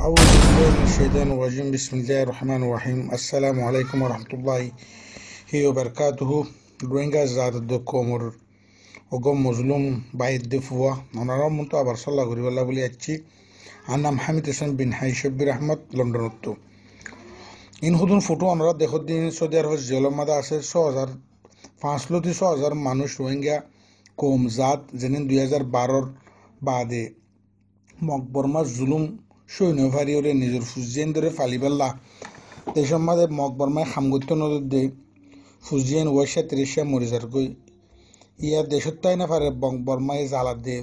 أعوذ بالله من الشيطان الرجيم بسم الله الرحمن الرحيم السلام عليكم ورحمة الله وبركاته روينغا زاد الدكومر وقوم مظلوم بعيد دفوة ونرى منتو أبر صلى الله عليه وسلم بلي أنا محمد حسن بن حي شبير أحمد لندن إن هدون فوتو أنرى دخل دين سعودي عرب جلوم ماذا أسر 500 মানুষ রোহিঙ্গা কম জাত জেনেন 2012 বাদে মকবরমা জুলুম সৈন্য ফারিওরে নিজের ফুজিয়েন ধরে ফালিবেল্লা দেশের মাঝে মকবরমায় খামগত্য নদীর দে ফুজিয়েন ওয়াইশা 30 মরিজার গই ইয়ার দেশত তাই না পারে মকবরমায় জ্বালাত দে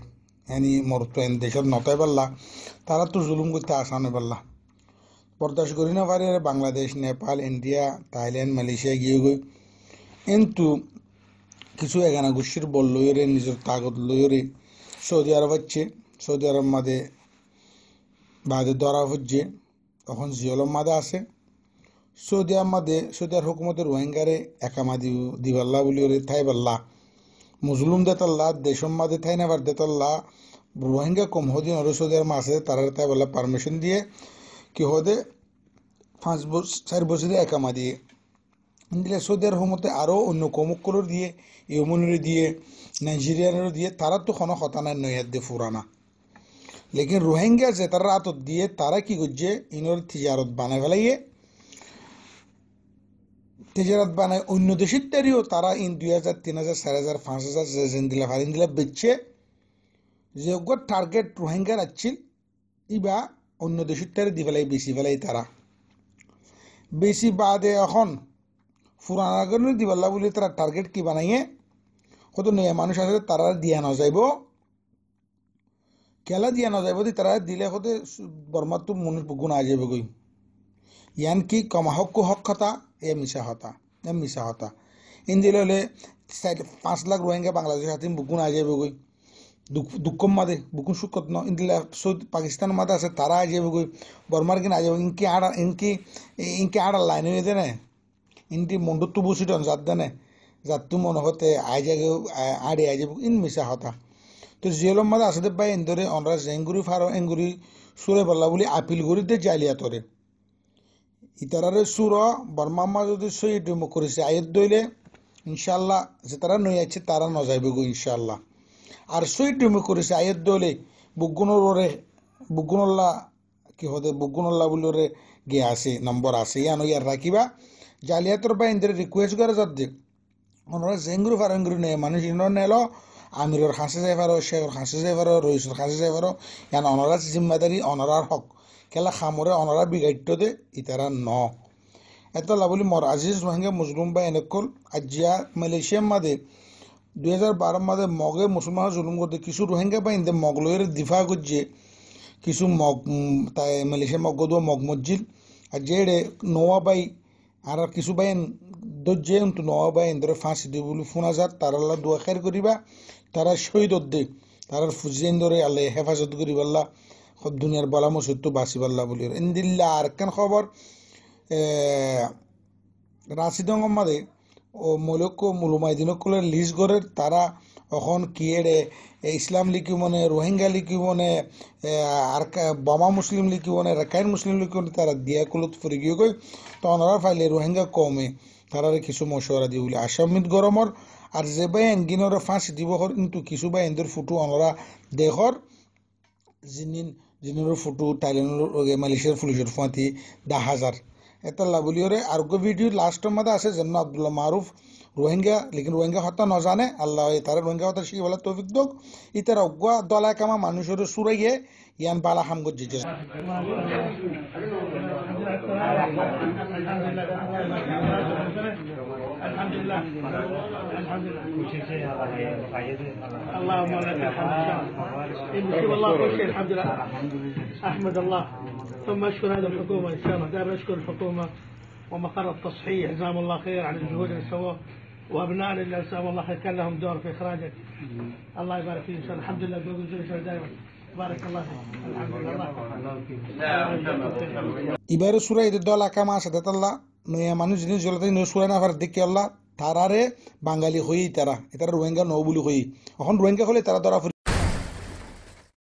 এনি মরতো এন দেশত নতাই পারলা তারা তো জুলুম করতে আসানো পারলা বরদাস্ত করি না পারে Bangladesh Nepal India Thailand Malaysia গিয়ে গই কিন্তু কিছু এগানা গোষ্ঠীর বল লইরে নিজের তাগত লইরে সৌদি আরব হচ্ছে সৌদি আরব মাদে বাদে ধরা হচ্ছে তখন জিয়লম মাদে আছে সৌদি আরব হুকুমতের রোহিঙ্গারে একামা দিবাল্লা বলি ওরে থাই বাল্লা মুসলিম দেতাল্লা দেশম মাদে থাই না বার দেতাল্লা রোহিঙ্গা কম হদিন ওর সৌদি আরব আছে তারা তাই বললা পারমিশন দিয়ে কি হদে 4 বছরে একামা দিয়ে দিলে সৌদি আরব হুকুমতে আরও অন্য কমুকগুলোর দিয়ে ইউমনির দিয়ে নাইজেরিয়ারও দিয়ে তারা তো কোনো কথা নাই নয়াদ দিয়ে ফুরানা লেকিন রোহিঙ্গা যে তারা রাত দিয়ে তারা কি করছে ইনোর তিজারত বানায় ফেলাইয়ে তিজারত বানায় অন্য দেশের তারিও তারা 2000 3000 4000 5000 জেন দিলা ফারিন দিলা বেচছে যে টার্গেট রোহিঙ্গার আছিল ইবা অন্য দেশের তারি দি ফেলাই বেশি ফেলাই তারা বেশি বাদে এখন ফুরানা গেলে দিবাল্লা বলে তারা টার্গেট কি বানাইয়ে কত নয়া মানুষ আছে তারা দিয়া না যাইব কেলা দিয়া না যাইব তারা দিলে হতে বর্মার তো মনে গুণ আ যাবে গই ইয়ান কি কমা হক কথা এ মিশা হতা ইন দিলে হলে 5 লাখ রোহিঙ্গা বাংলাদেশের হাতে বুকুন আ যাবে গই দুঃখম মাদে বুকুন সুখত ন ইন্দিলা পাকিস্তান মাদে আছে তারা আ যাবে গই বর্মার কিনা আ যাবে ইনকি আড়া লাইন হয়ে দেনে ইনটি মন্ডত্ব বসিটন যাত দেনে যাত্তু মনে হতে আই যাগে আড়ে আই যাবে ইন মিশা হতা তো জিয়লম মাদে আসতে পাই এন্দরে অনরা জেঙ্গুরি ফারো এঙ্গুরি সুরে বল্লা বলি আপিল করি দে জালিয়া তরে ইতারারে সুর বর্মাম্মা যদি সই ডেমো করেছে আয়ের দইলে ইনশাল্লাহ যে তারা নই আছে তারা ন যাইবে গো ইনশাল্লাহ আর সই ডেমো করেছে আয়ের দইলে বুগুনল্লা কি হতে বুগুনল্লা বলি ওরে গে আছে নম্বর আছে ইয়ানো ইয়ার রাখিবা জালিয়াতর বা এন্দরে রিকোয়েস্ট করে যাত দে ওনারা জেঙ্গুরি ফারো এঙ্গুরি নেই মানুষ ইনর নেলো আমিরর খাসে যাই পারো শেখর খাসে যাই পারো রইসর খাসে যাই পারো ইয়ান অনারা জিম্মাদারি অনারার হক খেলা খামরে অনারা বিগাইত্য দে ইতারা ন এত লাবলি মর আজিজ রোহিঙ্গা মুসলিম বা এনেকল আজিয়া মালয়েশিয়ার মাদে 2012 মাদে মগে মুসলমান জুলুম করতে কিছু রোহিঙ্গা বা ইন্দে মগলয়ের দিফা করছে কিছু মগ তাই মালয়েশিয়া মগদুয়া মগ মসজিদ আর যে নোয়া বাই আর কিছু বাই দজ্জে কিন্তু নোয়া বাই এন্দরে ফাঁসি দিব বলে ফোন হাজার তারা আল্লাহ দোয়া খের করিবা তারা শহীদ দে তারার ফুজিয়েন ধরে আল্লাহ হেফাজত করিবাল্লা সব দুনিয়ার বলা মুসত্তু বাসিবাল্লা বলি ইন্দিল্লা আর কেন খবর রাশিদঙ্গ মাদে ও মৌলক্য মুলুমাইদিনকলের লিস্ট করে তারা এখন কিয়েড়ে ইসলাম লিখি মনে রোহিঙ্গা লিখি মনে আর বামা মুসলিম লিখি মনে রাকাইন মুসলিম লিখি মনে তারা দিয়া কুলত ফুরি গিয়ে গই তো ওনারা ফাইলে রোহিঙ্গা কমে তারা কিছু মশওয়ারা দিয়ে বলে আসামিত গরমর আর যে বাই এনগিনর ফাঁসি দিব কিন্তু কিছু বাই এনদের ফুটু ওনারা দেখর জিনির ফুটু থাইল্যান্ডের মালয়েশিয়ার পুলিশের ফাঁতি 10,000 এটা লাভলিওরে আর ভিডিও লাস্টের মধ্যে আছে যেন আব্দুল্লাহ মারুফ রোহিঙ্গা লেকিন রোহিঙ্গা হত্যা ন জানে আল্লাহ তারা রোহিঙ্গা হত্যা শিখে বলে তৌফিক দোক ইতারা অজ্ঞা দলায় কামা মানুষের সুরাইয়ে ইয়ান বালা হাম গজ্জে الحمد لله كل شيء اللهم لك الحمد والله كل شيء الحمد لله احمد الله ثم اشكر هذه الحكومه ان شاء الله دائما اشكر الحكومه ومقر التصحيح جزاهم الله خير على الجهود اللي سووه وابنائنا اللي جزاهم الله خير كان لهم دور في اخراجك الله يبارك فيهم ان شاء الله الحمد لله بقول دائما بارك الله فيك الحمد لله ইবারে সূরা ঈদের দল আকামা আছে তাল্লাহ নয়া মানুষ জিনিস জলতে সূরা না পারে দেখি আল্লাহ তারারে বাঙালি হই তারা এটা রোহিঙ্গা নও বলি হই এখন রোহিঙ্গা হলে তারা ধরা